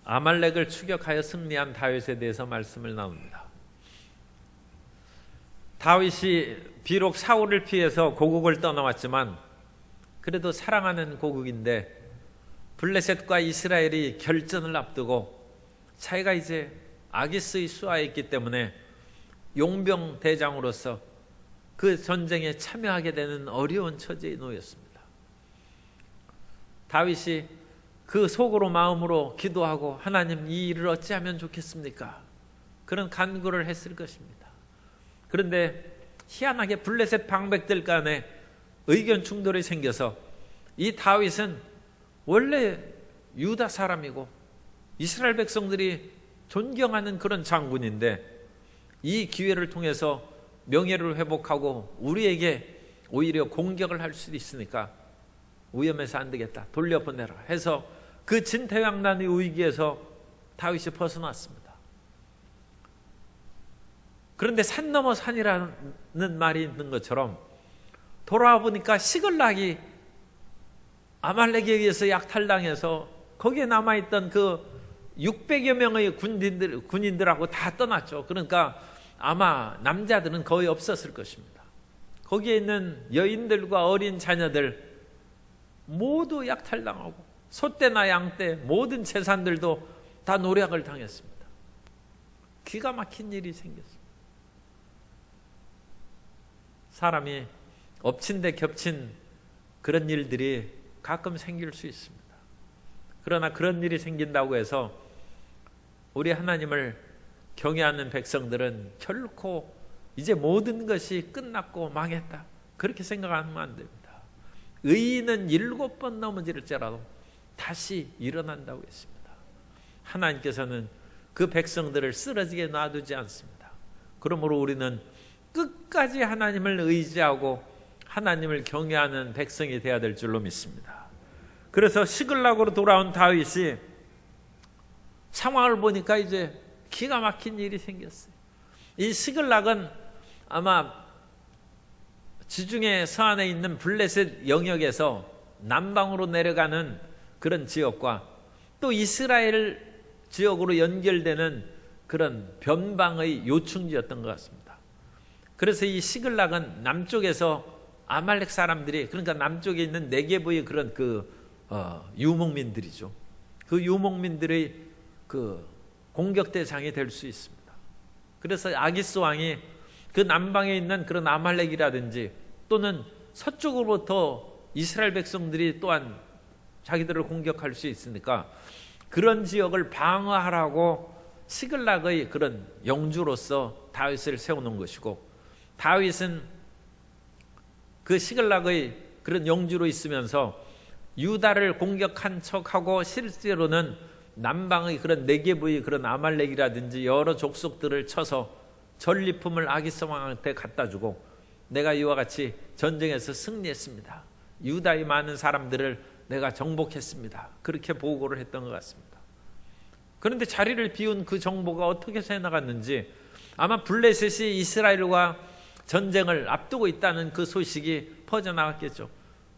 아말렉을 추격하여 승리한 다윗에 대해서 말씀을 나눕니다. 다윗이 비록 사울을 피해서 고국을 떠나왔지만 그래도 사랑하는 고국인데 블레셋과 이스라엘이 결전을 앞두고 자기가 이제 아기스의 수하에 있기 때문에 용병 대장으로서 그 전쟁에 참여하게 되는 어려운 처지에 놓였습니다. 다윗이 그 속으로 마음으로 기도하고 하나님 이 일을 어찌하면 좋겠습니까? 그런 간구를 했을 것입니다. 그런데 희한하게 블레셋 방백들 간에 의견 충돌이 생겨서 이 다윗은 원래 유다 사람이고 이스라엘 백성들이 존경하는 그런 장군인데 이 기회를 통해서 명예를 회복하고 우리에게 오히려 공격을 할 수도 있으니까 위험해서 안 되겠다, 돌려보내라 해서 그 진퇴양난의 위기에서 다윗이 벗어났습니다. 그런데 산 넘어 산이라는 말이 있는 것처럼 돌아와 보니까 시글락이 아말렉에 의해서 약탈당해서 거기에 남아있던 그 600여 명의 군인들하고 다 떠났죠. 그러니까 아마 남자들은 거의 없었을 것입니다. 거기에 있는 여인들과 어린 자녀들 모두 약탈당하고 소떼나 양떼 모든 재산들도 다 노략을 당했습니다. 기가 막힌 일이 생겼습니다. 사람이 엎친 데 겹친 그런 일들이 가끔 생길 수 있습니다. 그러나 그런 일이 생긴다고 해서 우리 하나님을 경외하는 백성들은 결코 이제 모든 것이 끝났고 망했다 그렇게 생각하면 안 됩니다. 의인은 7번 넘어질지라도 다시 일어난다고 했습니다. 하나님께서는 그 백성들을 쓰러지게 놔두지 않습니다. 그러므로 우리는 끝까지 하나님을 의지하고 하나님을 경외하는 백성이 되어야 될 줄로 믿습니다. 그래서 시글락으로 돌아온 다윗이 상황을 보니까 이제 기가 막힌 일이 생겼어요. 이 시글락은 아마 지중해 서안에 있는 블레셋 영역에서 남방으로 내려가는 그런 지역과 또 이스라엘 지역으로 연결되는 그런 변방의 요충지였던 것 같습니다. 그래서 이 시글락은 남쪽에서 아말렉 사람들이, 그러니까 남쪽에 있는 네게브의 그런 유목민들이죠. 그 유목민들의 그 공격 대상이 될 수 있습니다. 그래서 아기스 왕이 그 남방에 있는 그런 아말렉이라든지 또는 서쪽으로부터 이스라엘 백성들이 또한 자기들을 공격할 수 있으니까 그런 지역을 방어하라고 시글락의 그런 영주로서 다윗을 세우는 것이고, 다윗은 그 시글락의 그런 영주로 있으면서 유다를 공격한 척하고 실제로는 남방의 그런 네게브의 그런 아말렉이라든지 여러 족속들을 쳐서 전리품을 아기스 왕한테 갖다 주고 내가 이와 같이 전쟁에서 승리했습니다, 유다의 많은 사람들을 내가 정복했습니다, 그렇게 보고를 했던 것 같습니다. 그런데 자리를 비운 그 정보가 어떻게 새나갔는지 아마 블레셋이 이스라엘과 전쟁을 앞두고 있다는 그 소식이 퍼져나갔겠죠.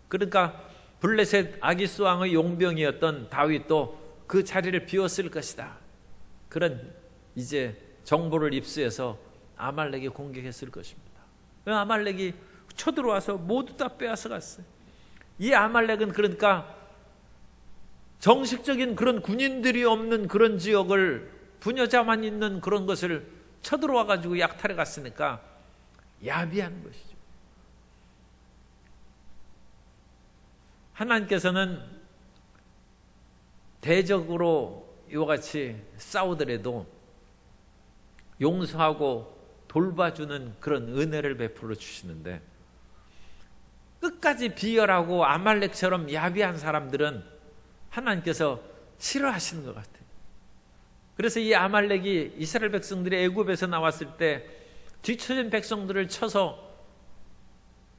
그러니까 블레셋 아기스 왕의 용병이었던 다윗도 그 자리를 비웠을 것이다, 그런 이제 정보를 입수해서 아말렉이 공격했을 것입니다. 아말렉이 쳐들어와서 모두 다 빼앗아 갔어요. 이 아말렉은 그러니까 정식적인 그런 군인들이 없는 그런 지역을 부녀자만 있는 그런 것을 쳐들어와 가지고 약탈해 갔으니까 야비한 것이죠. 하나님께서는 대적으로 이와 같이 싸우더라도 용서하고 돌봐주는 그런 은혜를 베풀어 주시는데, 끝까지 비열하고 아말렉처럼 야비한 사람들은 하나님께서 싫어하시는 것 같아요. 그래서 이 아말렉이 이스라엘 백성들이 애굽에서 나왔을 때 뒤처진 백성들을 쳐서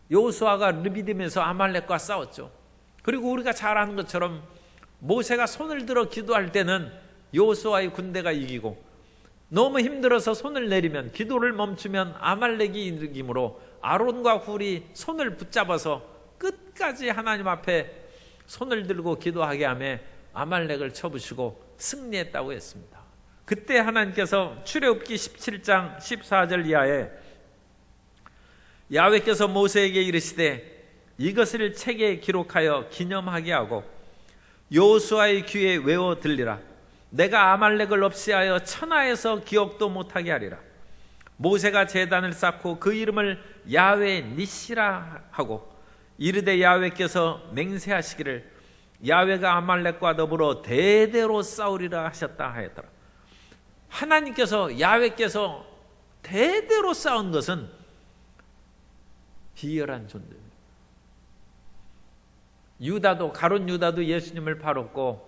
여호수아가 르비딤에서 아말렉과 싸웠죠. 그리고 우리가 잘 아는 것처럼 모세가 손을 들어 기도할 때는 여호수아의 군대가 이기고, 너무 힘들어서 손을 내리면, 기도를 멈추면 아말렉이 이기므로 아론과 훌이 손을 붙잡아서 끝까지 하나님 앞에 손을 들고 기도하게 하며 아말렉을 쳐부시고 승리했다고 했습니다. 그때 하나님께서 출애굽기 17장 14절 이하에 야훼께서 모세에게 이르시되 이것을 책에 기록하여 기념하게 하고 여호수아의 귀에 외워 들리라. 내가 아말렉을 없애하여 천하에서 기억도 못하게 하리라. 모세가 제단을 쌓고 그 이름을 야훼 니시라 하고 이르되 야훼께서 맹세하시기를 야훼가 아말렉과 더불어 대대로 싸우리라 하셨다 하였더라. 하나님께서 야훼께서 대대로 싸운 것은 비열한 존재입니다. 유다도 가룟 유다도 예수님을 팔았고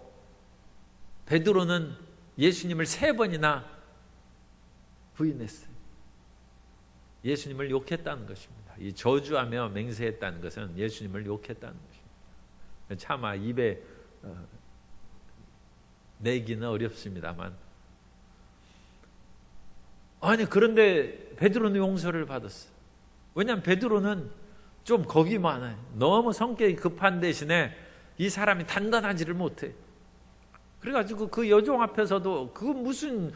베드로는 예수님을 3번이나 부인했어요. 예수님을 욕했다는 것입니다. 이 저주하며 맹세했다는 것은 예수님을 욕했다는 것입니다. 차마 입에 내기는 어렵습니다만, 아니 그런데 베드로는 용서를 받았어요. 왜냐하면 베드로는 좀 겁이 많아요. 너무 성격이 급한 대신에 이 사람이 단단하지를 못해. 그래가지고 그 여종 앞에서도 그 무슨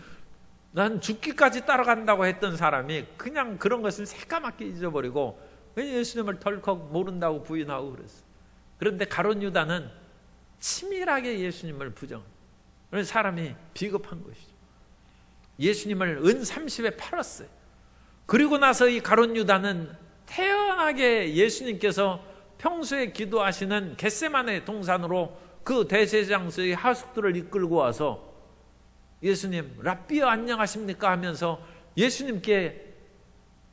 난 죽기까지 따라간다고 했던 사람이 그냥 그런 것은 새까맣게 잊어버리고 예수님을 덜컥 모른다고 부인하고 그랬어요. 그런데 가룟 유다는 치밀하게 예수님을 부정해요. 그래서 사람이 비겁한 것이죠. 예수님을 은 30에 팔았어요. 그리고 나서 이 가룟 유다는 태연하게 예수님께서 평소에 기도하시는 겟세마네 동산으로 그 대제사장의 하숙들을 이끌고 와서 예수님 랍비여 안녕하십니까 하면서 예수님께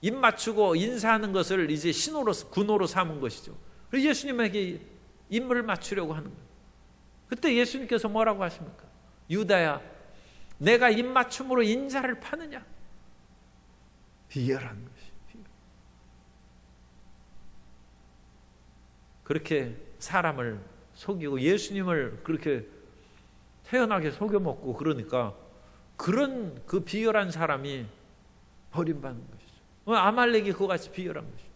입 맞추고 인사하는 것을 이제 신호로 군호로 삼은 것이죠. 그래서 예수님에게 입을 맞추려고 하는 거예요. 그때 예수님께서 뭐라고 하십니까? 유다야, 내가 입 맞춤으로 인자를 파느냐? 비열한 것이. 그렇게 사람을 속이고 예수님을 그렇게 태연하게 속여먹고 그러니까 그런 그 비열한 사람이 버림받는 것이죠. 아말렉이 그같이 비열한 것이죠.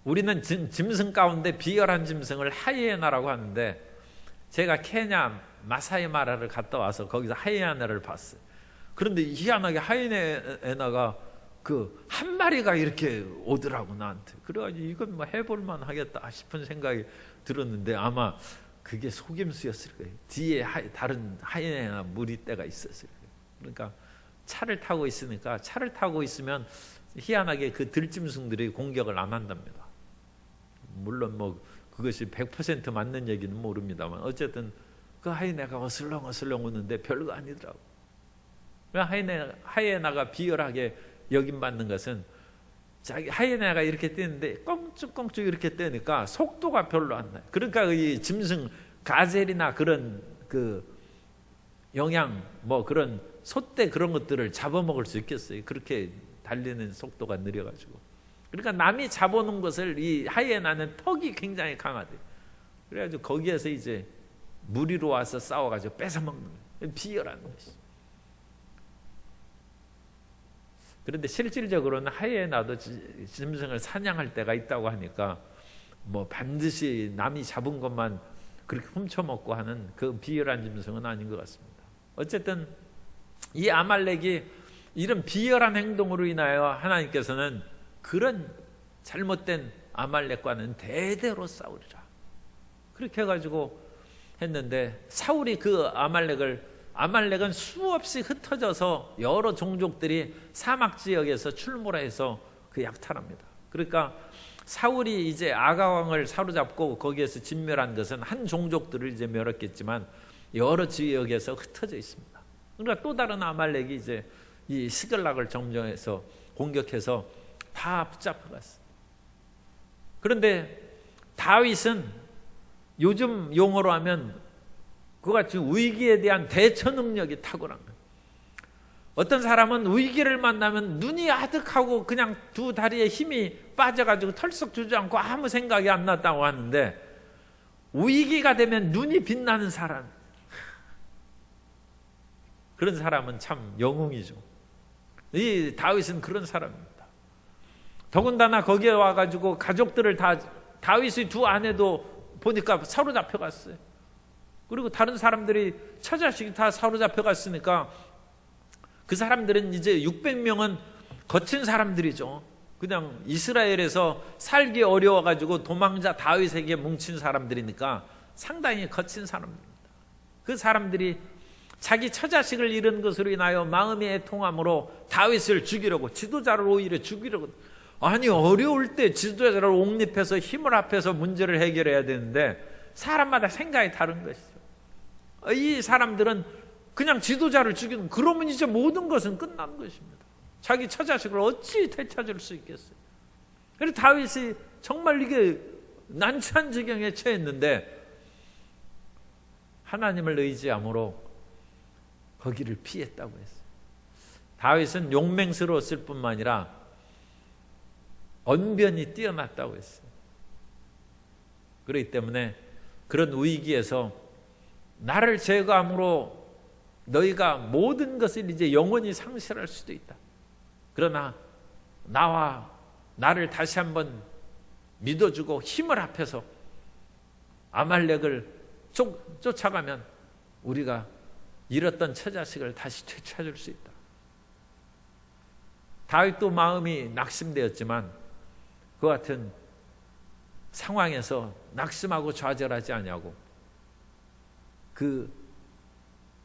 우리는 짐승 가운데 비열한 짐승을 하이에나라고 하는데, 제가 케냐 마사이마라를 갔다 와서 거기서 하이에나를 봤어요. 그런데 희한하게 하이에나가 그 한 마리가 이렇게 오더라고 나한테. 그래가지고 이건 뭐 해볼만 하겠다 싶은 생각이 들었는데 아마 그게 속임수였을 거예요. 뒤에 다른 하이에나 무리떼가 있었을 거예요. 그러니까 차를 타고 있으니까 차를 타고 있으면 희한하게 그 들짐승들이 공격을 안 한답니다. 물론 뭐 그것이 100% 맞는 얘기는 모릅니다만 어쨌든 그 하이에나가 어슬렁어슬렁 오는데 별거 아니더라고. 하이에나가 비열하게 여김받는 것은 자기 하이에나가 이렇게 뛰는데 껑쭉껑쭉 이렇게 뛰니까 속도가 별로 안 나요. 그러니까 이 짐승 가젤이나 그런 그 영양 뭐 그런 소떼 그런 것들을 잡아먹을 수 있겠어요. 그렇게 달리는 속도가 느려가지고. 그러니까 남이 잡아놓은 것을 이 하이에나는 턱이 굉장히 강하대요. 그래가지고 거기에서 이제 무리로 와서 싸워가지고 뺏어먹는 거예요. 비열한 것이. 그런데 실질적으로는 하이에나도 짐승을 사냥할 때가 있다고 하니까 뭐 반드시 남이 잡은 것만 그렇게 훔쳐먹고 하는 그 비열한 짐승은 아닌 것 같습니다. 어쨌든 이 아말렉이 이런 비열한 행동으로 인하여 하나님께서는 그런 잘못된 아말렉과는 대대로 싸우리라 그렇게 해가지고 했는데, 사울이 그 아말렉은 수없이 흩어져서 여러 종족들이 사막 지역에서 출몰해서 그 약탈합니다. 그러니까 사울이 이제 아가왕을 사로잡고 거기에서 진멸한 것은 한 종족들을 이제 멸했겠지만 여러 지역에서 흩어져 있습니다. 그러니까 또 다른 아말렉이 이제 이 시글락을 점령해서 공격해서 다 붙잡혀갔어요. 그런데 다윗은 요즘 용어로 하면 그같이 위기에 대한 대처 능력이 탁월한 거예요. 어떤 사람은 위기를 만나면 눈이 아득하고 그냥 두 다리에 힘이 빠져가지고 털썩 주저앉고 아무 생각이 안 났다고 하는데, 위기가 되면 눈이 빛나는 사람, 그런 사람은 참 영웅이죠. 이 다윗은 그런 사람입니다. 더군다나 거기에 와가지고 가족들을 다, 다윗의 두 아내도 보니까 사로잡혀갔어요. 그리고 다른 사람들이 처자식이 다 사로잡혀 갔으니까 그 사람들은 이제 600명은 거친 사람들이죠. 그냥 이스라엘에서 살기 어려워가지고 도망자 다윗에게 뭉친 사람들이니까 상당히 거친 사람들입니다. 그 사람들이 자기 처자식을 잃은 것으로 인하여 마음이 애통함으로 다윗을 죽이려고, 지도자를 오히려 죽이려고. 아니, 어려울 때 지도자를 옹립해서 힘을 합해서 문제를 해결해야 되는데 사람마다 생각이 다른 것이죠. 이 사람들은 그냥 지도자를 죽이는, 그러면 이제 모든 것은 끝난 것입니다. 자기 처자식을 어찌 되찾을 수 있겠어요? 그래서 다윗이 정말 이게 난처한 지경에 처했는데 하나님을 의지함으로 거기를 피했다고 했어요. 다윗은 용맹스러웠을 뿐만 아니라 언변이 뛰어났다고 했어요. 그렇기 때문에 그런 위기에서 나를 제거함으로 너희가 모든 것을 이제 영원히 상실할 수도 있다. 그러나 나와 나를 다시 한번 믿어주고 힘을 합해서 아말렉을 쫓아가면 우리가 잃었던 처자식을 다시 되찾을 수 있다. 다윗도 마음이 낙심되었지만 그 같은 상황에서 낙심하고 좌절하지 아니하고 그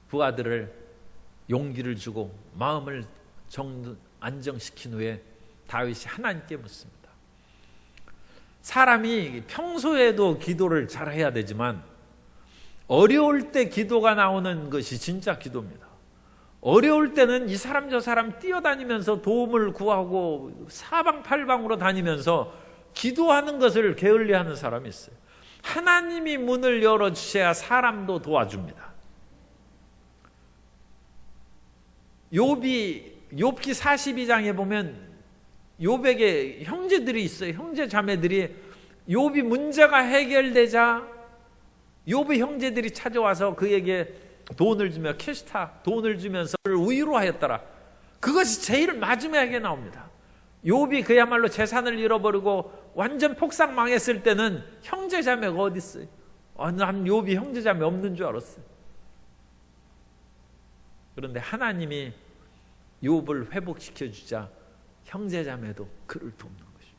부하들을 용기를 주고 마음을 안정시킨 후에 다윗이 하나님께 묻습니다. 사람이 평소에도 기도를 잘해야 되지만 어려울 때 기도가 나오는 것이 진짜 기도입니다. 어려울 때는 이 사람 저 사람 뛰어다니면서 도움을 구하고 사방팔방으로 다니면서 기도하는 것을 게을리하는 사람이 있어요. 하나님이 문을 열어주셔야 사람도 도와줍니다. 욥기 42장에 보면 욥에게 형제들이 있어요. 형제 자매들이 욥이 문제가 해결되자 욥의 형제들이 찾아와서 그에게 돈을 주며 캐시타 돈을 주면서 위로하였더라. 그것이 제일 마지막에 나옵니다. 욥이 그야말로 재산을 잃어버리고 완전 폭삭 망했을 때는 형제 자매가 어디 있어요? 난 욥이 형제 자매 없는 줄 알았어요. 그런데 하나님이 욥을 회복시켜 주자 형제 자매도 그를 돕는 것입니다.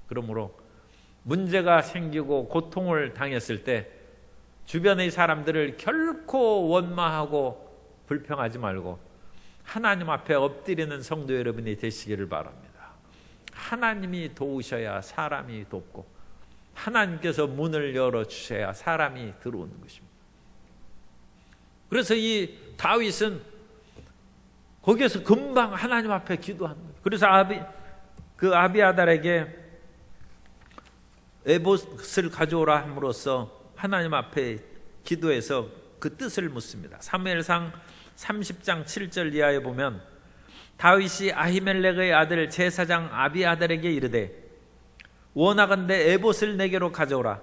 그러므로 문제가 생기고 고통을 당했을 때 주변의 사람들을 결코 원망하고 불평하지 말고 하나님 앞에 엎드리는 성도 여러분이 되시기를 바랍니다. 하나님이 도우셔야 사람이 돕고 하나님께서 문을 열어주셔야 사람이 들어오는 것입니다. 그래서 이 다윗은 거기에서 금방 하나님 앞에 기도하는 거예요. 그래서 아비아달에게 에봇을 가져오라 함으로써 하나님 앞에 기도해서 그 뜻을 묻습니다. 사무엘상 30장 7절 이하에 보면 다윗이 아히멜렉의 아들 제사장 아비아달에게 이르되 원하건대 에봇을 내게로 가져오라.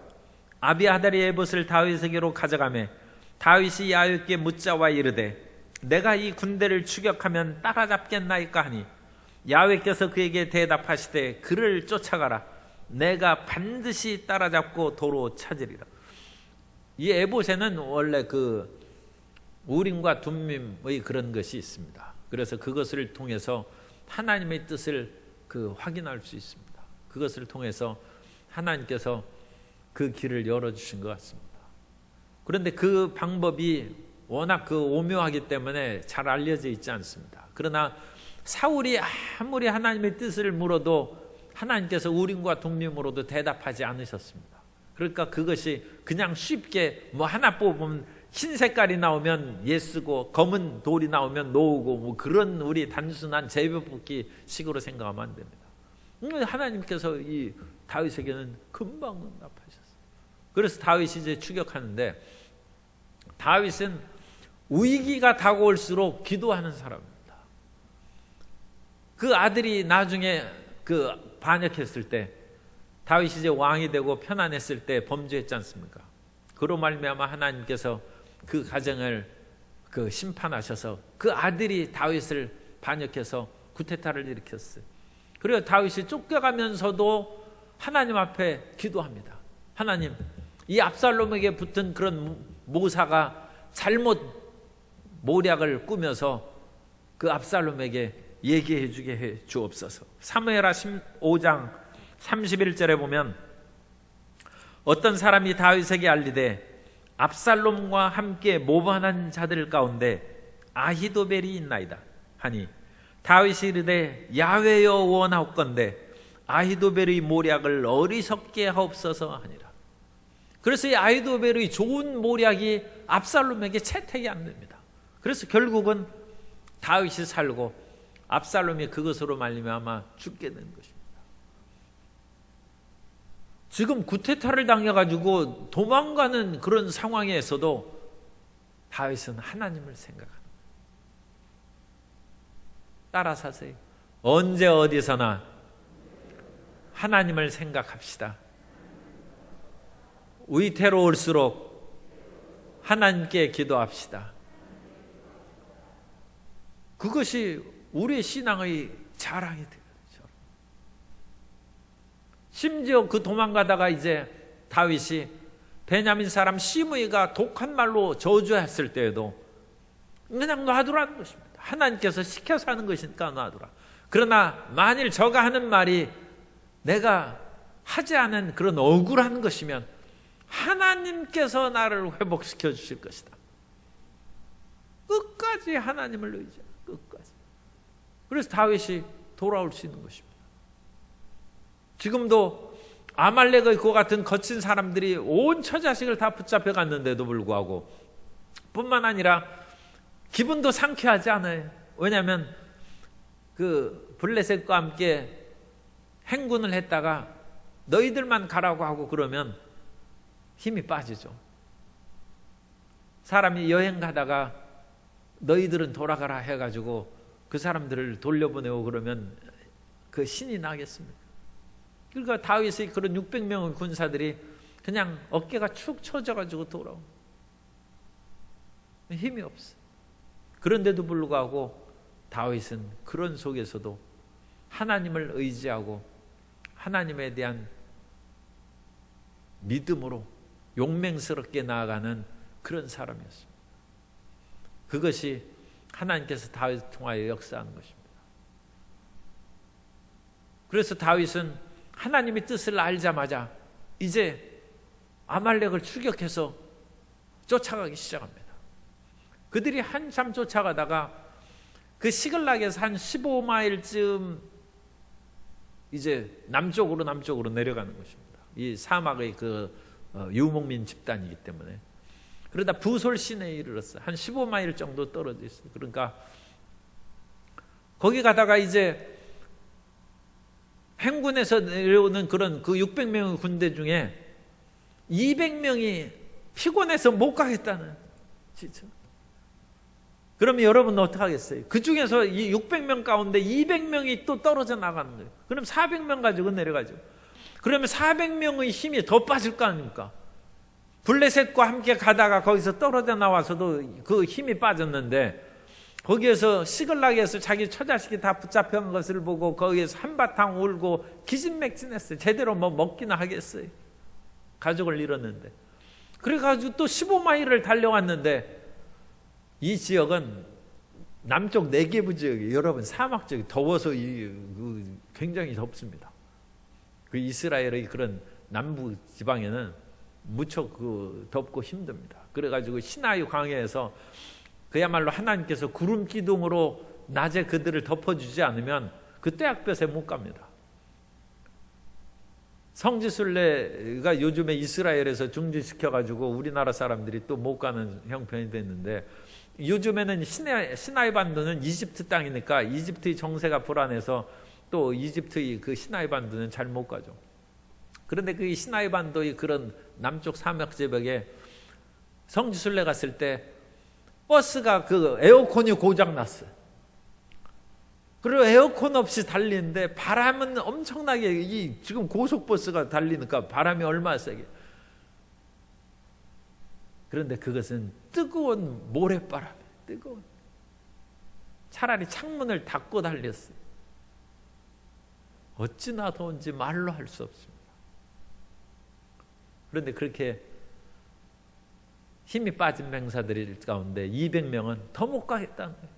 아비아달이 에봇을 다윗에게로 가져가매 다윗이 야훼께 묻자와 이르되 내가 이 군대를 추격하면 따라잡겠나이까 하니 야훼께서 그에게 대답하시되 그를 쫓아가라. 내가 반드시 따라잡고 도로 찾으리라. 이 에봇에는 원래 그 우림과 둠밈의 그런 것이 있습니다. 그래서 그것을 통해서 하나님의 뜻을 확인할 수 있습니다. 그것을 통해서 하나님께서 그 길을 열어주신 것 같습니다. 그런데 그 방법이 워낙 오묘하기 때문에 잘 알려져 있지 않습니다. 그러나 사울이 아무리 하나님의 뜻을 물어도 하나님께서 우림과 둠밈으로도 대답하지 않으셨습니다. 그러니까 그것이 그냥 쉽게 하나 뽑으면 흰 색깔이 나오면 예쓰고 검은 돌이 나오면 노우고 그런 우리 단순한 제비뽑기 식으로 생각하면 안 됩니다. 하나님께서 이 다윗에게는 금방 응답하셨어요. 그래서 다윗이 이제 추격하는데 다윗은 위기가 다가올수록 기도하는 사람입니다. 그 아들이 나중에 반역했을 때 다윗이 이제 왕이 되고 편안했을 때 범죄했지 않습니까? 그로 말미암아 하나님께서 그 가정을 심판하셔서 그 아들이 다윗을 반역해서 구테타를 일으켰어요. 그래서 다윗이 쫓겨가면서도 하나님 앞에 기도합니다. 하나님, 이 압살롬에게 붙은 그런 모사가 잘못 모략을 꾸며서 그 압살롬에게 얘기해 주게 해 주옵소서. 사무엘하 15장 31절에 보면 어떤 사람이 다윗에게 알리되 압살롬과 함께 모반한 자들 가운데 아히도벨이 있나이다 하니 다윗이 이르되 야훼여 원하옵건대 아히도벨의 모략을 어리석게 하옵소서 하니라. 그래서 이 아히도벨의 좋은 모략이 압살롬에게 채택이 안 됩니다. 그래서 결국은 다윗이 살고 압살롬이 그것으로 말미암아 죽게 된 것입니다. 지금 구테타를 당해가지고 도망가는 그런 상황에서도 다윗은 하나님을 생각하는 거예요. 따라 사세요. 언제 어디서나 하나님을 생각합시다. 위태로울수록 하나님께 기도합시다. 그것이 우리의 신앙의 자랑이 되죠. 심지어 그 도망가다가 이제 다윗이 베냐민 사람 시므이가 독한 말로 저주했을 때에도 그냥 놔두라는 것입니다. 하나님께서 시켜서 하는 것이니까 놔두라. 그러나 만일 저가 하는 말이 내가 하지 않은 그런 억울한 것이면 하나님께서 나를 회복시켜 주실 것이다. 끝까지 하나님을 의지해. 끝까지. 그래서 다윗이 돌아올 수 있는 것입니다. 지금도 아말렉의 그 같은 거친 사람들이 온 처자식을 다 붙잡혀 갔는데도 불구하고 뿐만 아니라 기분도 상쾌하지 않아요. 왜냐하면 그 블레셋과 함께 행군을 했다가 너희들만 가라고 하고 그러면 힘이 빠지죠. 사람이 여행 가다가 너희들은 돌아가라 해가지고 그 사람들을 돌려보내고 그러면 그 신이 나겠습니까? 그러니까 다윗의 그런 600명의 군사들이 그냥 어깨가 축 처져가지고 돌아온 힘이 없어. 그런데도 불구하고 다윗은 그런 속에서도 하나님을 의지하고 하나님에 대한 믿음으로 용맹스럽게 나아가는 그런 사람이었습니다. 그것이 하나님께서 다윗을 통하여 역사하는 것입니다. 그래서 다윗은 하나님의 뜻을 알자마자 이제 아말렉을 추격해서 쫓아가기 시작합니다. 그들이 한참 쫓아가다가 그 시글락에서 한 15마일쯤 이제 남쪽으로 내려가는 것입니다. 이 사막의 그 유목민 집단이기 때문에. 그러다 부솔 시내에 이르렀어요. 한 15마일 정도 떨어져 있어요. 그러니까 거기 가다가 이제 행군에서 내려오는 그런 그 600명의 군대 중에 200명이 피곤해서 못 가겠다는 지쳐. 그러면 여러분은 어떻게 하겠어요? 그 중에서 이 600명 가운데 200명이 또 떨어져 나가는 거예요. 그럼 400명 가지고 내려가죠. 그러면 400명의 힘이 더 빠질 거 아닙니까? 블레셋과 함께 가다가 거기서 떨어져 나와서도 그 힘이 빠졌는데 거기에서 시글락에서 자기 처자식이 다 붙잡혀간 것을 보고 거기에서 한바탕 울고 기진맥진했어요. 제대로 뭐 먹기나 하겠어요. 가족을 잃었는데. 그래가지고 또 15마일을 달려왔는데 이 지역은 남쪽 네게브 지역이 여러분 사막 지역이 더워서 굉장히 덥습니다. 그 이스라엘의 그런 남부 지방에는 무척 덥고 힘듭니다. 그래가지고 시나이 광야에서 그야말로 하나님께서 구름 기둥으로 낮에 그들을 덮어주지 않으면 그 떼약볕에 못 갑니다. 성지순례가 요즘에 이스라엘에서 중지시켜가지고 우리나라 사람들이 또 못 가는 형편이 됐는데 요즘에는 시나이 반도는 이집트 땅이니까 이집트의 정세가 불안해서 또 이집트의 그 시나이 반도는 잘 못 가죠. 그런데 그 시나이 반도의 그런 남쪽 사막 지역에 성지순례 갔을 때 버스가 그 에어컨이 고장 났어요. 그리고 에어컨 없이 달리는데 바람은 엄청나게 지금 고속버스가 달리니까 바람이 얼마나 세게. 그런데 그것은 뜨거운 모래바람이에요. 뜨거운. 차라리 창문을 닫고 달렸어요. 어찌나 더운지 말로 할 수 없습니다. 그런데 그렇게 힘이 빠진 병사들 가운데 200명은 더 못 가겠다는 거예요.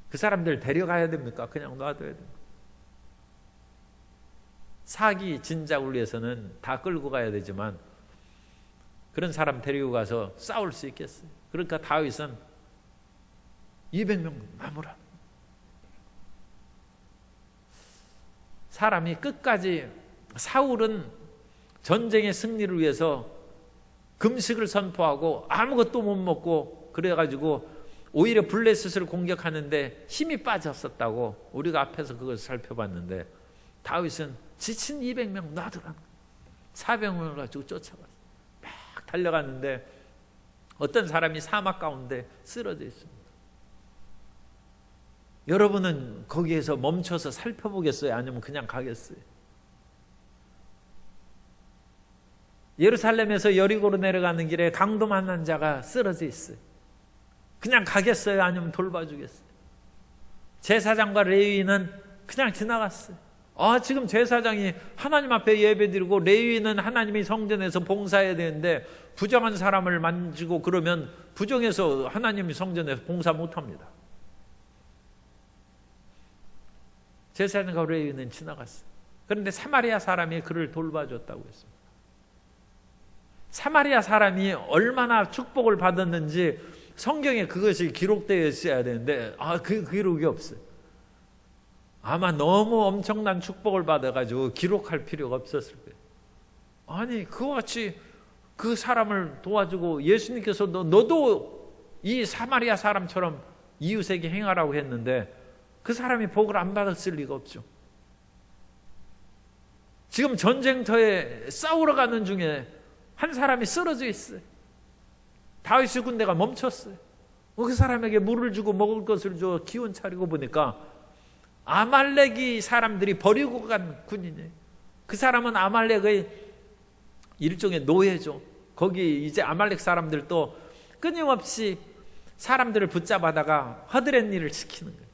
그 사람들 데려가야 됩니까? 그냥 놔둬야 됩니까? 사기 진작을 위해서는 다 끌고 가야 되지만 그런 사람 데리고 가서 싸울 수 있겠어요. 그러니까 다윗은 200명 남으라. 사람이 끝까지, 사울은 전쟁의 승리를 위해서 금식을 선포하고 아무것도 못 먹고 그래가지고 오히려 블레셋을 공격하는데 힘이 빠졌었다고 우리가 앞에서 그걸 살펴봤는데, 다윗은 지친 200명 놔두라. 사병을 가지고 쫓아갔어요. 막 달려갔는데 어떤 사람이 사막 가운데 쓰러져 있습니다. 여러분은 거기에서 멈춰서 살펴보겠어요? 아니면 그냥 가겠어요? 예루살렘에서 여리고로 내려가는 길에 강도 만난 자가 쓰러져 있어요. 그냥 가겠어요? 아니면 돌봐주겠어요? 제사장과 레위인은 그냥 지나갔어요. 지금 제사장이 하나님 앞에 예배드리고 레위인은 하나님의 성전에서 봉사해야 되는데 부정한 사람을 만지고 그러면 부정해서 하나님의 성전에서 봉사 못합니다. 제사장과 레위인은 지나갔어요. 그런데 사마리아 사람이 그를 돌봐줬다고 했습니다. 사마리아 사람이 얼마나 축복을 받았는지 성경에 그것이 기록되어 있어야 되는데 그 기록이 없어요. 아마 너무 엄청난 축복을 받아가지고 기록할 필요가 없었을 거예요. 아니 그와 같이 그 사람을 도와주고 예수님께서 너도 이 사마리아 사람처럼 이웃에게 행하라고 했는데 그 사람이 복을 안 받았을 리가 없죠. 지금 전쟁터에 싸우러 가는 중에 한 사람이 쓰러져 있어요. 다윗의 군대가 멈췄어요. 그 사람에게 물을 주고 먹을 것을 줘 기운 차리고 보니까 아말렉이 사람들이 버리고 간 군인이에요. 그 사람은 아말렉의 일종의 노예죠. 거기 이제 아말렉 사람들도 끊임없이 사람들을 붙잡아다가 허드렛 일을 시키는 거예요.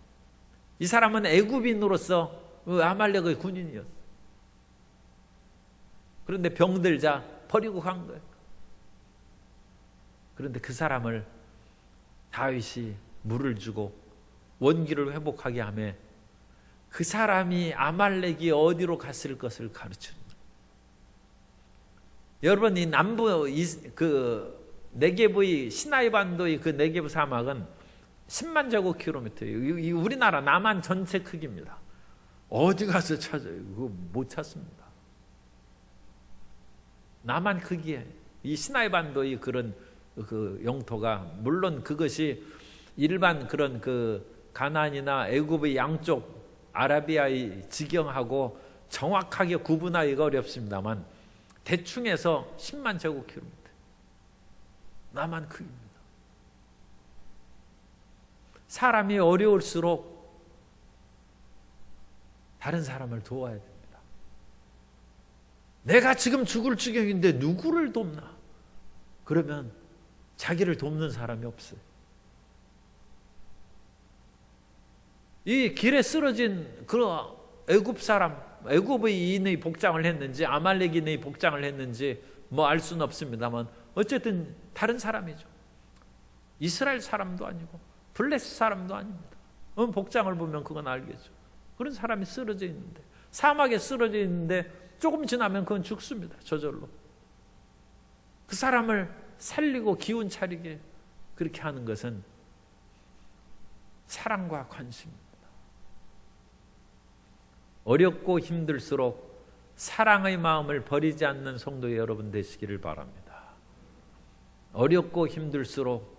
이 사람은 애굽인으로서 아말렉의 군인이었어요. 그런데 병들자 버리고 간 거예요. 그런데 그 사람을 다윗이 물을 주고 원기를 회복하게 하며 그 사람이 아말렉이 어디로 갔을 것을 가르치는 거예요. 여러분 이 남부 네게브의 시나이 반도의 그 네게브 사막은 10만 제곱킬로미터예요. 이 우리나라 남한 전체 크기입니다. 어디 가서 찾아요? 그거 못 찾습니다. 남한 크기에 이 시나이 반도의 그런 그 영토가, 물론 그것이 일반 그런 그 가나안이나 애굽의 양쪽 아라비아의 지경하고 정확하게 구분하기가 어렵습니다만 대충 해서 10만 제곱킬로미터 남한 크기입니다. 사람이 어려울수록 다른 사람을 도와야 됩니다. 내가 지금 죽을 지경인데 누구를 돕나? 그러면 자기를 돕는 사람이 없어요. 이 길에 쓰러진 그 애굽 사람, 애굽인의 복장을 했는지 아말렉인의 복장을 했는지 뭐 알 수는 없습니다만 어쨌든 다른 사람이죠. 이스라엘 사람도 아니고 블레셋 사람도 아닙니다. 복장을 보면 그건 알겠죠. 그런 사람이 쓰러져 있는데, 사막에 쓰러져 있는데 조금 지나면 그건 죽습니다. 저절로. 그 사람을 살리고 기운 차리게 그렇게 하는 것은 사랑과 관심입니다. 어렵고 힘들수록 사랑의 마음을 버리지 않는 성도 여러분 되시기를 바랍니다. 어렵고 힘들수록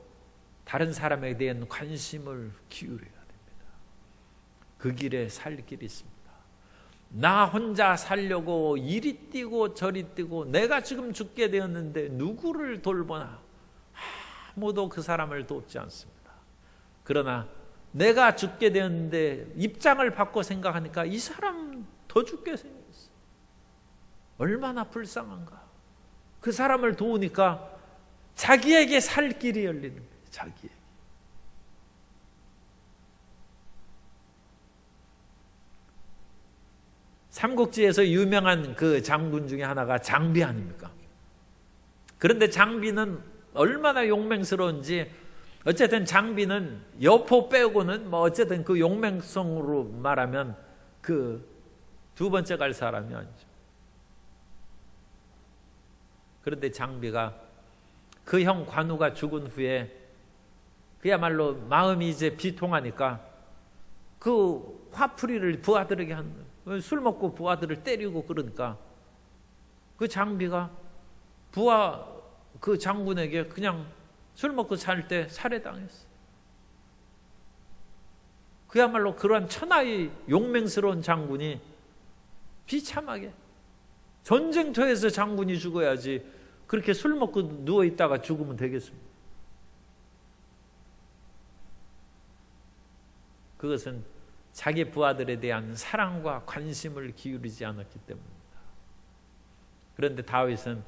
다른 사람에 대한 관심을 기울여야 됩니다. 그 길에 살 길이 있습니다. 나 혼자 살려고 이리 뛰고 저리 뛰고 내가 지금 죽게 되었는데 누구를 돌보나? 아무도 그 사람을 돕지 않습니다. 그러나 내가 죽게 되었는데 입장을 바꿔 생각하니까 이 사람 더 죽게 생겼어. 얼마나 불쌍한가. 그 사람을 도우니까 자기에게 살 길이 열리는 거예요. 자기에게. 삼국지에서 유명한 그 장군 중에 하나가 장비 아닙니까? 그런데 장비는 얼마나 용맹스러운지. 어쨌든 장비는 여포 빼고는 뭐 어쨌든 그 용맹성으로 말하면 그 두 번째 갈 사람이 아니죠. 그런데 장비가 그 형 관우가 죽은 후에 그야말로 마음이 이제 비통하니까 그 화풀이를 부하들에게 하는 거예요. 술 먹고 부하들을 때리고 그러니까 그 장비가 부하 그 장군에게 그냥 술 먹고 살 때 살해당했어. 그야말로 그러한 천하의 용맹스러운 장군이 비참하게 전쟁터에서 장군이 죽어야지 그렇게 술 먹고 누워있다가 죽으면 되겠습니다. 그것은 자기 부하들에 대한 사랑과 관심을 기울이지 않았기 때문입니다. 그런데 다윗은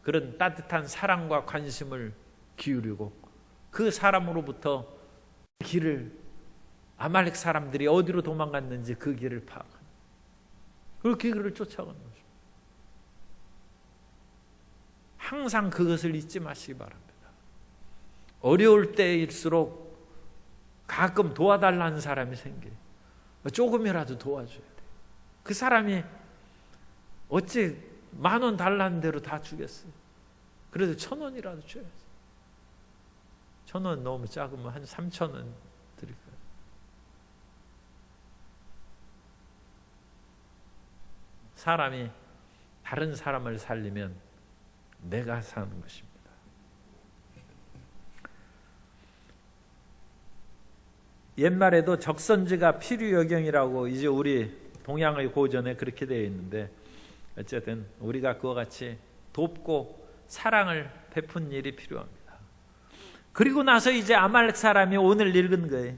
그런 따뜻한 사랑과 관심을 기울이고 그 사람으로부터 길을 아말렉 사람들이 어디로 도망갔는지 그 길을 파악하는 그 길을 쫓아가는 거죠. 항상 그것을 잊지 마시기 바랍니다. 어려울 때일수록 가끔 도와달라는 사람이 생겨요. 조금이라도 도와줘야 돼요. 그 사람이 어찌 10,000원 달라는 대로 다 주겠어요. 그래도 1,000원이라도 줘야지. 1,000원 너무 작으면 한 3,000원 드릴 거예요. 사람이 다른 사람을 살리면 내가 사는 것입니다. 옛말에도 적선지가 필요여경이라고 이제 우리 동양의 고전에 그렇게 되어 있는데 어쨌든 우리가 그와 같이 돕고 사랑을 베푼 일이 필요합니다. 그리고 나서 이제 아말렉 사람이 오늘 읽은 거예요.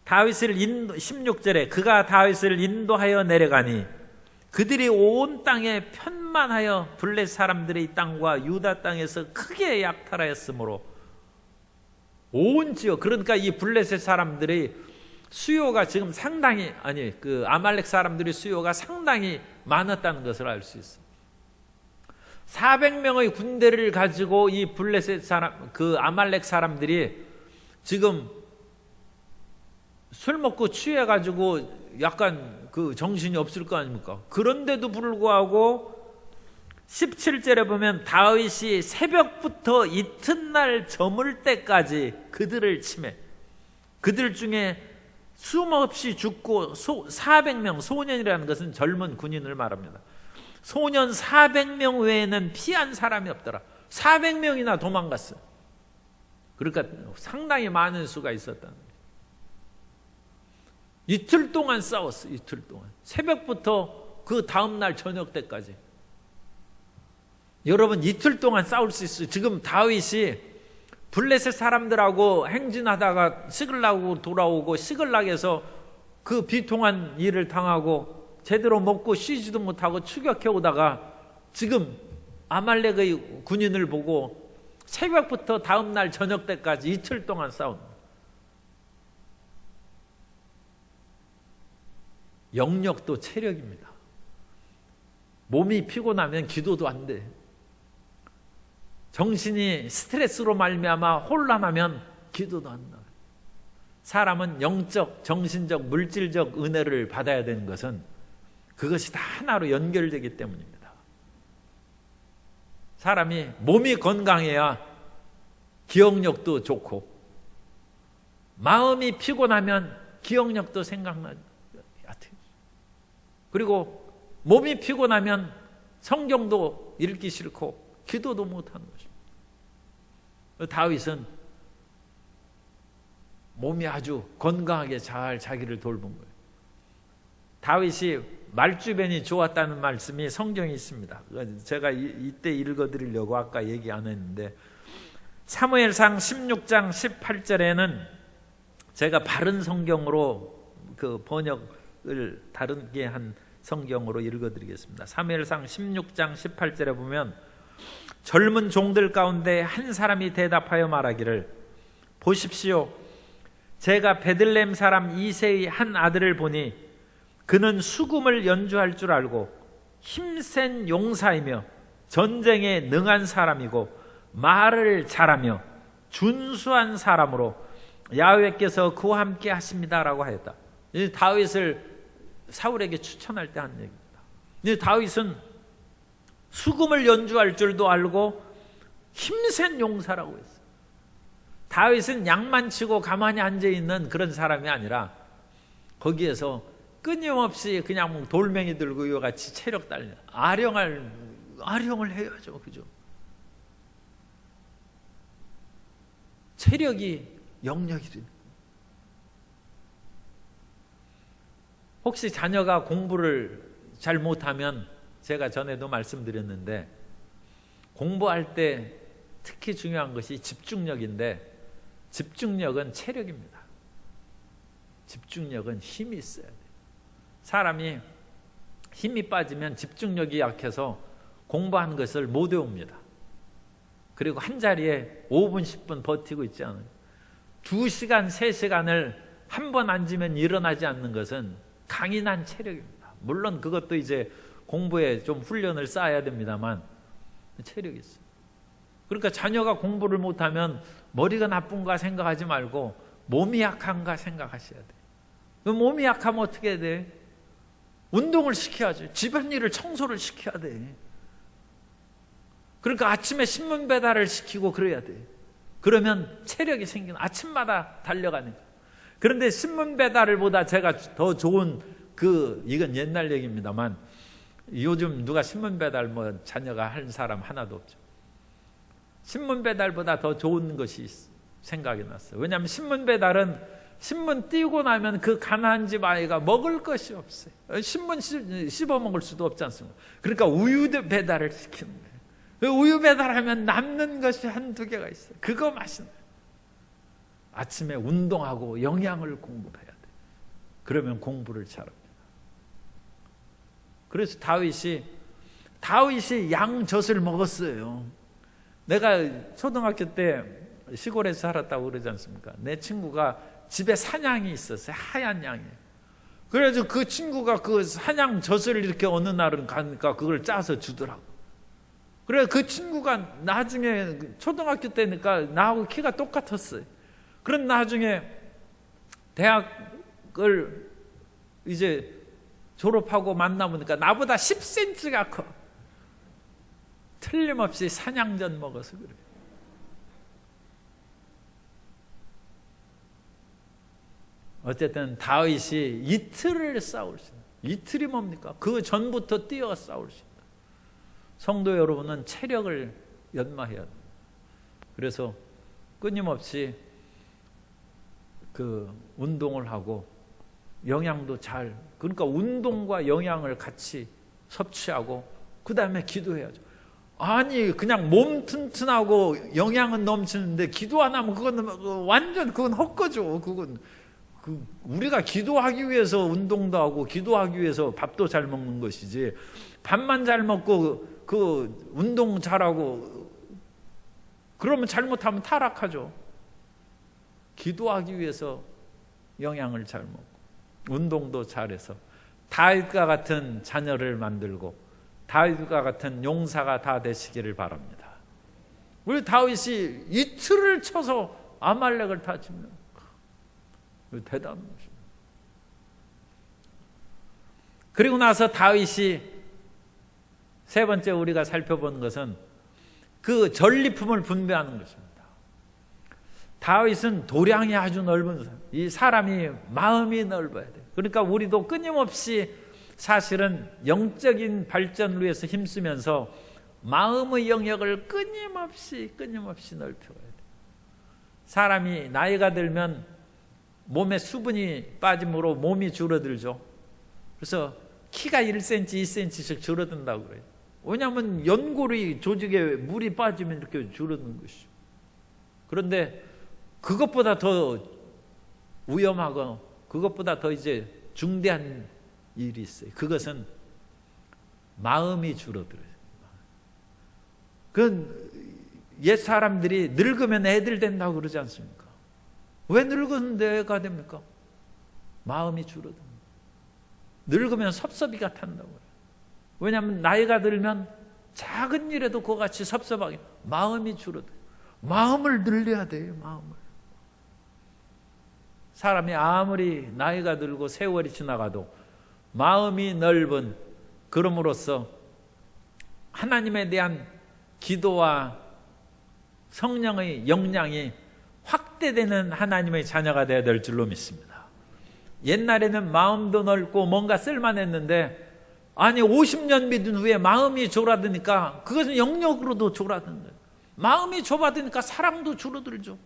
다윗을 16절에 그가 다윗을 인도하여 내려가니 그들이 온 땅에 편만하여 블렛 사람들의 땅과 유다 땅에서 크게 약탈하였으므로 온 지역, 그러니까 이 블렛의 사람들의 수요가 지금 상당히 그 아말렉 사람들의 수요가 상당히 많았다는 것을 알 수 있어요. 400명의 군대를 가지고 이 블렛의 사람, 그 아말렉 사람들이 지금 술 먹고 취해가지고 약간 그 정신이 없을 거 아닙니까? 그런데도 불구하고 17절에 보면 다윗이 새벽부터 이튿날 저물 때까지 그들을 치매, 그들 중에 숨없이 죽고 400명, 소년이라는 것은 젊은 군인을 말합니다. 소년 400명 외에는 피한 사람이 없더라. 400명이나 도망갔어요. 그러니까 상당히 많은 수가 있었다는 거예요. 이틀 동안 싸웠어요. 이틀 동안. 새벽부터 그 다음날 저녁 때까지. 여러분 이틀 동안 싸울 수 있어요. 지금 다윗이 블레셋 사람들하고 행진하다가 시글락으로 돌아오고 시글락에서 그 비통한 일을 당하고 제대로 먹고 쉬지도 못하고 추격해 오다가 지금 아말렉의 군인을 보고 새벽부터 다음날 저녁 때까지 이틀 동안 싸운 영역도 체력입니다. 몸이 피곤하면 기도도 안 돼. 정신이 스트레스로 말미암아 혼란하면 기도도 안 나와요. 사람은 영적, 정신적, 물질적 은혜를 받아야 되는 것은 그것이 다 하나로 연결되기 때문입니다. 사람이 몸이 건강해야 기억력도 좋고 마음이 피곤하면 기억력도 생각나죠. 그리고 몸이 피곤하면 성경도 읽기 싫고 기도도 못하는 것입니다. 다윗은 몸이 아주 건강하게 잘 자기를 돌본 거예요. 다윗이 말주변이 좋았다는 말씀이 성경에 있습니다. 제가 이때 읽어드리려고 아까 얘기 안 했는데 사무엘상 16장 18절에는 제가 바른 성경으로 그 번역을 다르게 한 성경으로 읽어드리겠습니다. 사무엘상 16장 18절에 보면 젊은 종들 가운데 한 사람이 대답하여 말하기를 보십시오, 제가 베들레헴 사람 이새의 한 아들을 보니 그는 수금을 연주할 줄 알고 힘센 용사이며 전쟁에 능한 사람이고 말을 잘하며 준수한 사람으로 야훼께서 그와 함께 하십니다라고 하였다. 이 다윗을 사울에게 추천할 때 한 얘기입니다. 이 다윗은 수금을 연주할 줄도 알고 힘센 용사라고 했어요. 다윗은 양만 치고 가만히 앉아있는 그런 사람이 아니라 거기에서 끊임없이 그냥 돌멩이 들고 이와 같이 체력 달려 아령을 해야죠. 그죠? 체력이 영역이 됩니다. 혹시 자녀가 공부를 잘 못하면 제가 전에도 말씀드렸는데 공부할 때 특히 중요한 것이 집중력인데 집중력은 체력입니다. 집중력은 힘이 있어야 돼요. 사람이 힘이 빠지면 집중력이 약해서 공부한 것을 못 외웁니다. 그리고 한 자리에 5분, 10분 버티고 있지 않아요. 2시간, 3시간을 한 번 앉으면 일어나지 않는 것은 강인한 체력입니다. 물론 그것도 이제 공부에 좀 훈련을 쌓아야 됩니다만 체력이 있어요. 그러니까 자녀가 공부를 못하면 머리가 나쁜가 생각하지 말고 몸이 약한가 생각하셔야 돼요. 몸이 약하면 어떻게 해야 돼? 운동을 시켜야죠. 집안일을 청소를 시켜야 돼. 그러니까 아침에 신문 배달을 시키고 그래야 돼. 그러면 체력이 생기는, 아침마다 달려가니까. 그런데 신문 배달을 보다 제가 더 좋은 이건 옛날 얘기입니다만 요즘 누가 신문 배달 자녀가 할 사람 하나도 없죠. 신문 배달보다 더 좋은 것이 생각이 났어요. 왜냐하면 신문 배달은 신문 띄우고 나면 그 가난한 집 아이가 먹을 것이 없어요. 신문 씹어 먹을 수도 없지 않습니까? 그러니까 우유 배달을 시키는 거예요. 우유 배달하면 남는 것이 한두 개가 있어요. 그거 맛있는 거예요. 아침에 운동하고 영양을 공부해야 돼요. 그러면 공부를 잘합니다. 그래서 다윗이 양젖을 먹었어요. 내가 초등학교 때 시골에서 살았다고 그러지 않습니까? 내 친구가 집에 사냥이 있었어요. 하얀 양이. 그래서 그 친구가 그 사냥 젖을 이렇게 어느 날은 가니까 그걸 짜서 주더라고. 그래 그 친구가 나중에 초등학교 때니까 나하고 키가 똑같았어요. 그런 나중에 대학을 이제 졸업하고 만나보니까 나보다 10cm가 커. 틀림없이 사냥젖 먹어서 그래. 어쨌든 다윗이 이틀을 싸울 수 있다. 이틀이 뭡니까? 그 전부터 뛰어 싸울 수 있다. 성도 여러분은 체력을 연마해야 됩니다. 그래서 끊임없이 운동을 하고 영양도 그러니까 운동과 영양을 같이 섭취하고 그 다음에 기도해야죠. 아니 그냥 몸 튼튼하고 영양은 넘치는데 기도 안 하면 그건 헛거죠. 우리가 기도하기 위해서 운동도 하고 기도하기 위해서 밥도 잘 먹는 것이지 밥만 잘 먹고 운동 잘하고 그러면 잘못하면 타락하죠. 기도하기 위해서 영양을 잘 먹고 운동도 잘해서 다윗과 같은 자녀를 만들고 다윗과 같은 용사가 다 되시기를 바랍니다. 우리 다윗이 이틀을 쳐서 아말렉을 다 치면 대단한 것입니다. 그리고 나서 다윗이 세 번째 우리가 살펴보는 것은 그 전리품을 분배하는 것입니다. 다윗은 도량이 아주 넓은 사람. 이 사람이 마음이 넓어야 돼요. 그러니까 우리도 끊임없이 사실은 영적인 발전을 위해서 힘쓰면서 마음의 영역을 끊임없이 넓혀가야 돼요. 사람이 나이가 들면 몸에 수분이 빠짐으로 몸이 줄어들죠. 그래서 키가 1cm, 2cm씩 줄어든다고 그래요. 왜냐하면 연골이 조직에 물이 빠지면 이렇게 줄어드는 것이죠. 그런데 그것보다 더 위험하고 그것보다 더 이제 중대한 일이 있어요. 그것은 마음이 줄어들어요. 옛 사람들이 늙으면 애들 된다고 그러지 않습니까? 왜 늙었는데 애가 됩니까? 마음이 줄어듭니다. 늙으면 섭섭이가 탄다고 그래요. 왜냐하면 나이가 들면 작은 일에도 그와 같이 섭섭하게 마음이 줄어들어요. 마음을 늘려야 돼요. 마음을. 사람이 아무리 나이가 들고 세월이 지나가도 마음이 넓은, 그럼으로써 하나님에 대한 기도와 성령의 역량이 확대되는 하나님의 자녀가 되어야 될 줄로 믿습니다. 옛날에는 마음도 넓고 뭔가 쓸만했는데, 아니 50년 믿은 후에 마음이 좁아드니까 그것은 영역으로도 좁아드는 거예요. 마음이 좁아드니까 사랑도 줄어들죠.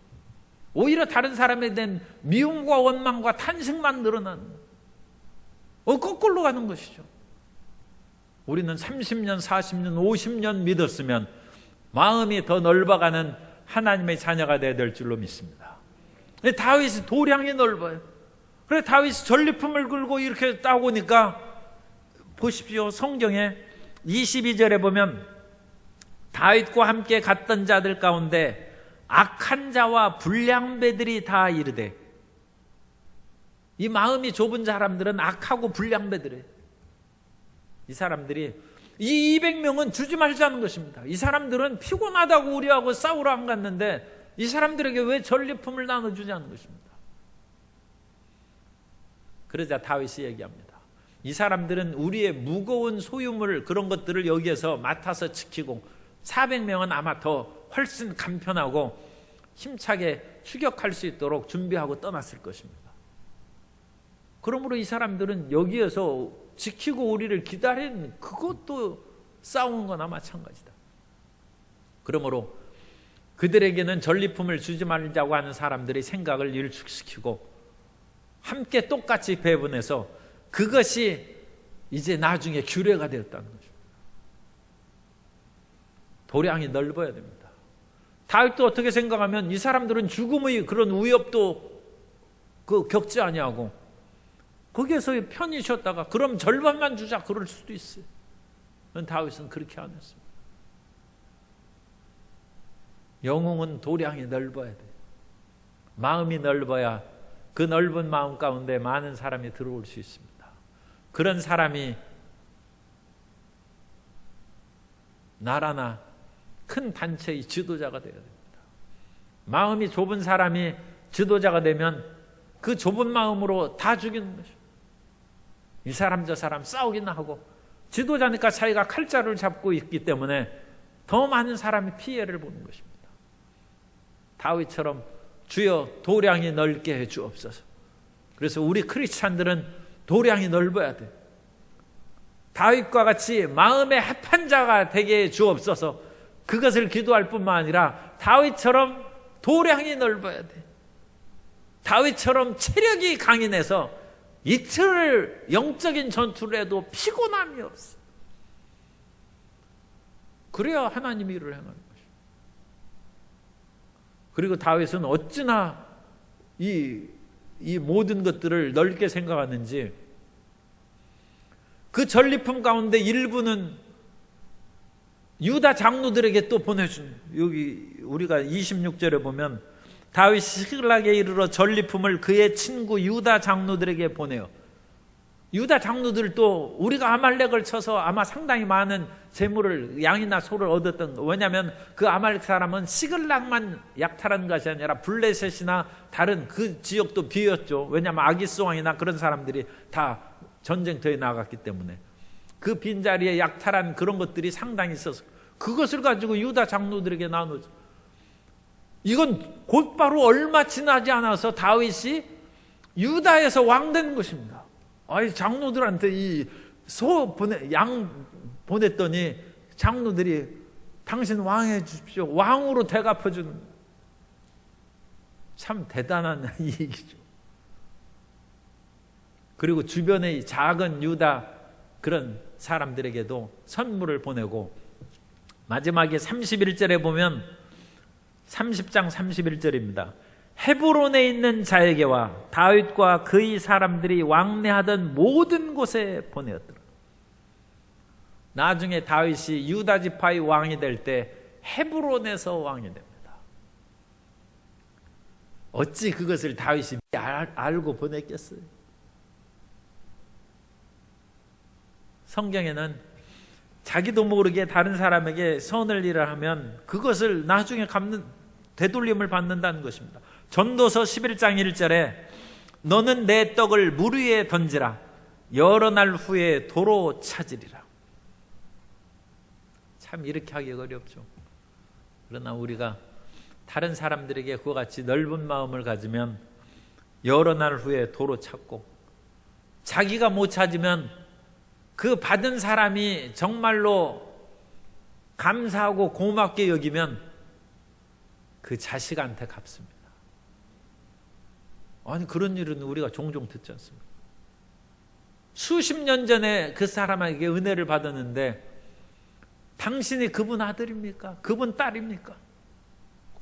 오히려 다른 사람에 대한 미움과 원망과 탄식만 늘어나는 거예요. 거꾸로 가는 것이죠. 우리는 30년, 40년, 50년 믿었으면 마음이 더 넓어가는 하나님의 자녀가 되어야 될 줄로 믿습니다. 다윗이 도량이 넓어요. 그래 다윗이 전리품을 끌고 이렇게 따오니까 보십시오. 성경에 22절에 보면 다윗과 함께 갔던 자들 가운데 악한 자와 불량배들이 다 이르되, 이 마음이 좁은 사람들은 악하고 불량배들이에요. 이 사람들이 이 200명은 주지 말자는 것입니다. 이 사람들은 피곤하다고 우리하고 싸우러 안 갔는데 이 사람들에게 왜 전리품을 나눠주자는 것입니다. 그러자 다윗이 얘기합니다. 이 사람들은 우리의 무거운 소유물, 그런 것들을 여기에서 맡아서 지키고 400명은 아마 더 훨씬 간편하고 힘차게 추격할 수 있도록 준비하고 떠났을 것입니다. 그러므로 이 사람들은 여기에서 지키고 우리를 기다린 그것도 싸우는 거나 마찬가지다. 그러므로 그들에게는 전리품을 주지 말자고 하는 사람들의 생각을 일축시키고 함께 똑같이 배분해서 그것이 이제 나중에 규례가 되었다는 것입니다. 도량이 넓어야 됩니다. 다윗도 어떻게 생각하면 이 사람들은 죽음의 그런 위협도 겪지 아니하고 거기에서 편히 쉬었다가 그럼 절반만 주자 그럴 수도 있어요. 다윗은 그렇게 안 했습니다. 영웅은 도량이 넓어야 돼요. 마음이 넓어야 그 넓은 마음 가운데 많은 사람이 들어올 수 있습니다. 그런 사람이 나라나 큰 단체의 지도자가 되어야 됩니다. 마음이 좁은 사람이 지도자가 되면 그 좁은 마음으로 다 죽이는 것이죠. 이 사람 저 사람 싸우기나 하고, 지도자니까 자기가 칼자루를 잡고 있기 때문에 더 많은 사람이 피해를 보는 것입니다. 다윗처럼 주여 도량이 넓게 해 주옵소서. 그래서 우리 크리스찬들은 도량이 넓어야 돼. 다윗과 같이 마음의 합한 자가 되게 해 주옵소서. 그것을 기도할 뿐만 아니라 다윗처럼 도량이 넓어야 돼. 다윗처럼 체력이 강인해서 이틀 영적인 전투를 해도 피곤함이 없어. 그래야 하나님이 일을 행하는 것이죠. 그리고 다윗은 어찌나 이 모든 것들을 넓게 생각하는지 그 전리품 가운데 일부는 유다 장로들에게 또 보내준, 여기 우리가 26절에 보면 다윗이 시글락에 이르러 전리품을 그의 친구 유다 장로들에게 보내요. 유다 장로들도 우리가 아말렉을 쳐서 아마 상당히 많은 재물을, 양이나 소를 얻었던 거. 왜냐하면 그 아말렉 사람은 시글락만 약탈한 것이 아니라 블레셋이나 다른 그 지역도 비었죠. 왜냐하면 아기스 왕이나 그런 사람들이 다 전쟁터에 나갔기 때문에 그 빈자리에 약탈한 그런 것들이 상당히 있어서 그것을 가지고 유다 장로들에게 나누죠. 이건 곧바로 얼마 지나지 않아서 다윗이 유다에서 왕 된 것입니다. 아이 장로들한테 이 양 보냈더니 장로들이 당신 왕해 주십시오. 왕으로 대갚아주는, 참 대단한 얘기죠. 그리고 주변의 작은 유다 그런 사람들에게도 선물을 보내고, 마지막에 31절에 보면 30장 31절입니다. 헤브론에 있는 자에게와 다윗과 그의 사람들이 왕래하던 모든 곳에 보내었더라. 나중에 다윗이 유다 지파의 왕이 될 때 헤브론에서 왕이 됩니다. 어찌 그것을 다윗이 알고 보냈겠어요? 성경에는 자기도 모르게 다른 사람에게 선을 일을 하면 그것을 나중에 갚는, 되돌림을 받는다는 것입니다. 전도서 11장 1절에 너는 내 떡을 물 위에 던지라 여러 날 후에 도로 찾으리라. 참 이렇게 하기 어렵죠. 그러나 우리가 다른 사람들에게 그와 같이 넓은 마음을 가지면 여러 날 후에 도로 찾고, 자기가 못 찾으면 그 받은 사람이 정말로 감사하고 고맙게 여기면 그 자식한테 갚습니다. 아니, 그런 일은 우리가 종종 듣지 않습니까? 수십 년 전에 그 사람에게 은혜를 받았는데 당신이 그분 아들입니까? 그분 딸입니까?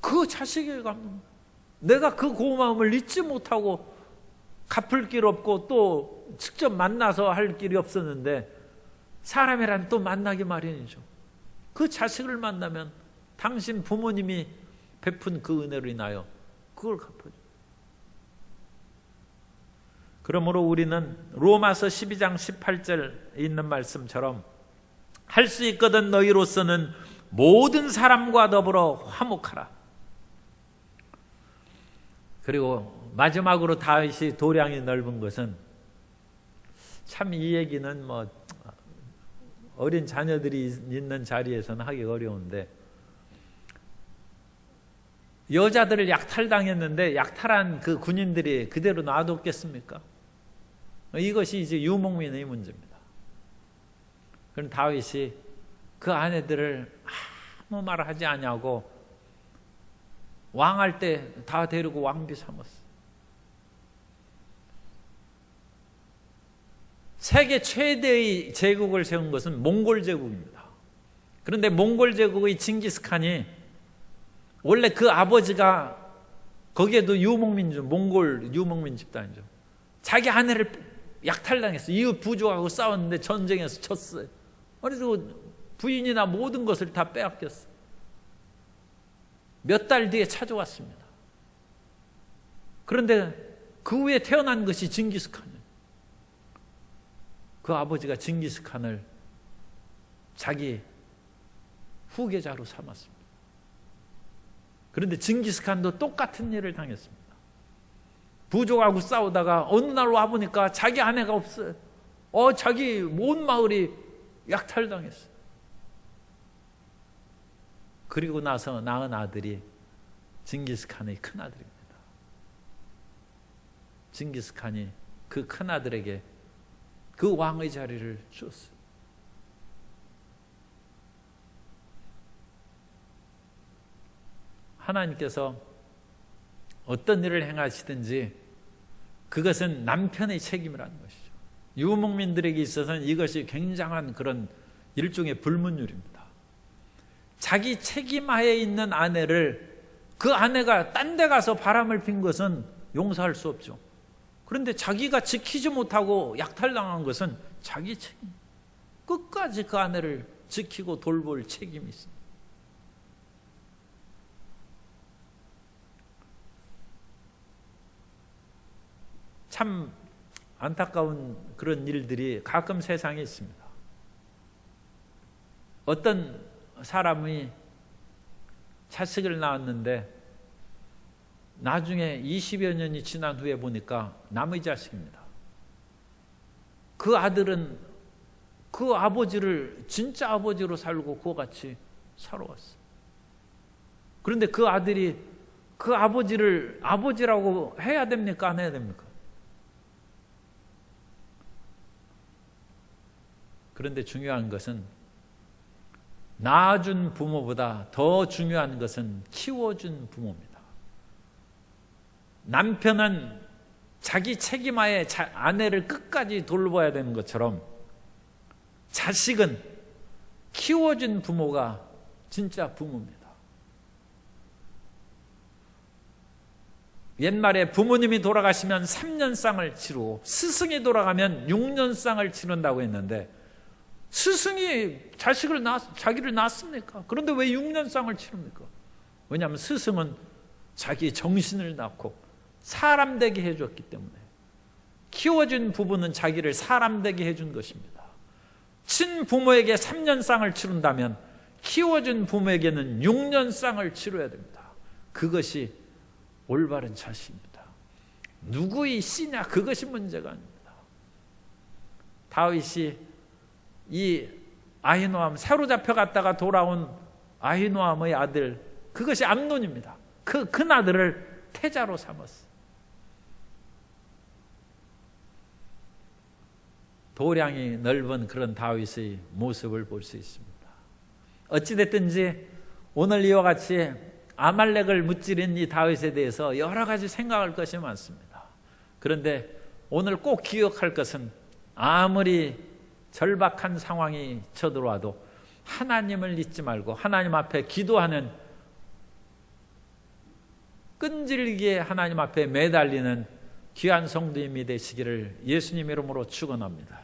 그 자식에게 갚는 거예요. 내가 그 고마움을 잊지 못하고 갚을 길 없고 또 직접 만나서 할 길이 없었는데 사람이란 또 만나기 마련이죠. 그 자식을 만나면 당신 부모님이 베푼 그 은혜로 인하여 그걸 갚아줘. 그러므로 우리는 로마서 12장 18절에 있는 말씀처럼 할 수 있거든 너희로서는 모든 사람과 더불어 화목하라. 그리고 마지막으로 다윗이 도량이 넓은 것은, 참 이 얘기는 뭐 어린 자녀들이 있는 자리에서는 하기 어려운데, 여자들을 약탈당했는데 약탈한 그 군인들이 그대로 놔뒀겠습니까? 이것이 이제 유목민의 문제입니다. 그럼 다윗이 그 아내들을 아무 말 하지 아니하고 왕할 때 다 데리고 왕비 삼았어. 세계 최대의 제국을 세운 것은 몽골 제국입니다. 그런데 몽골 제국의 징기스칸이 원래 그 아버지가 거기에도 유목민족, 몽골 유목민 집단이죠. 자기 아내를 약탈당했어요. 이웃 부족하고 싸웠는데 전쟁에서 졌어요. 그래서 부인이나 모든 것을 다 빼앗겼어요. 몇 달 뒤에 찾아왔습니다. 그런데 그 후에 태어난 것이 징기스칸이에요. 그 아버지가 징기스칸을 자기 후계자로 삼았습니다. 그런데 징기스칸도 똑같은 일을 당했습니다. 부족하고 싸우다가 어느 날 와보니까 자기 아내가 없어요. 자기 온 마을이 약탈당했어요. 그리고 나서 낳은 아들이 징기스칸의 큰아들입니다. 징기스칸이 그 큰아들에게 그 왕의 자리를 줬어요. 하나님께서 어떤 일을 행하시든지 그것은 남편의 책임이라는 것이죠. 유목민들에게 있어서는 이것이 굉장한 그런 일종의 불문율입니다. 자기 책임하에 있는 아내를, 그 아내가 딴 데 가서 바람을 핀 것은 용서할 수 없죠. 그런데 자기가 지키지 못하고 약탈당한 것은 자기 책임. 끝까지 그 아내를 지키고 돌볼 책임이 있습니다. 참 안타까운 그런 일들이 가끔 세상에 있습니다. 어떤 사람이 자식을 낳았는데 나중에 20여 년이 지난 후에 보니까 남의 자식입니다. 그 아들은 그 아버지를 진짜 아버지로 살고 그와 같이 살아왔어요. 그런데 그 아들이 그 아버지를 아버지라고 해야 됩니까? 안 해야 됩니까? 그런데 중요한 것은, 낳아준 부모보다 더 중요한 것은 키워준 부모입니다. 남편은 자기 책임하에 아내를 끝까지 돌봐야 되는 것처럼 자식은 키워준 부모가 진짜 부모입니다. 옛말에 부모님이 돌아가시면 3년상을 치르고 스승이 돌아가면 6년상을 치른다고 했는데, 스승이 자기를 낳습니까? 그런데 왜 6년상을 치릅니까? 왜냐하면 스승은 자기 정신을 낳고 사람 되게 해줬기 때문에. 키워준 부부는 자기를 사람 되게 해준 것입니다. 친부모에게 3년상을 치른다면 키워준 부모에게는 6년상을 치러야 됩니다. 그것이 올바른 자식입니다. 누구의 씨냐, 그것이 문제가 아닙니다. 다윗이 이 아히노암, 사로잡혀 갔다가 돌아온 아히노암의 아들, 그것이 암논입니다. 그 아들을 태자로 삼았어요. 도량이 넓은 그런 다윗의 모습을 볼 수 있습니다. 어찌됐든지 오늘 이와 같이 아말렉을 무찌른 이 다윗에 대해서 여러 가지 생각할 것이 많습니다. 그런데 오늘 꼭 기억할 것은 아무리 절박한 상황이 쳐들어와도 하나님을 잊지 말고 하나님 앞에 기도하는, 끈질기게 하나님 앞에 매달리는 귀한 성도님이 되시기를 예수님 이름으로 축원합니다.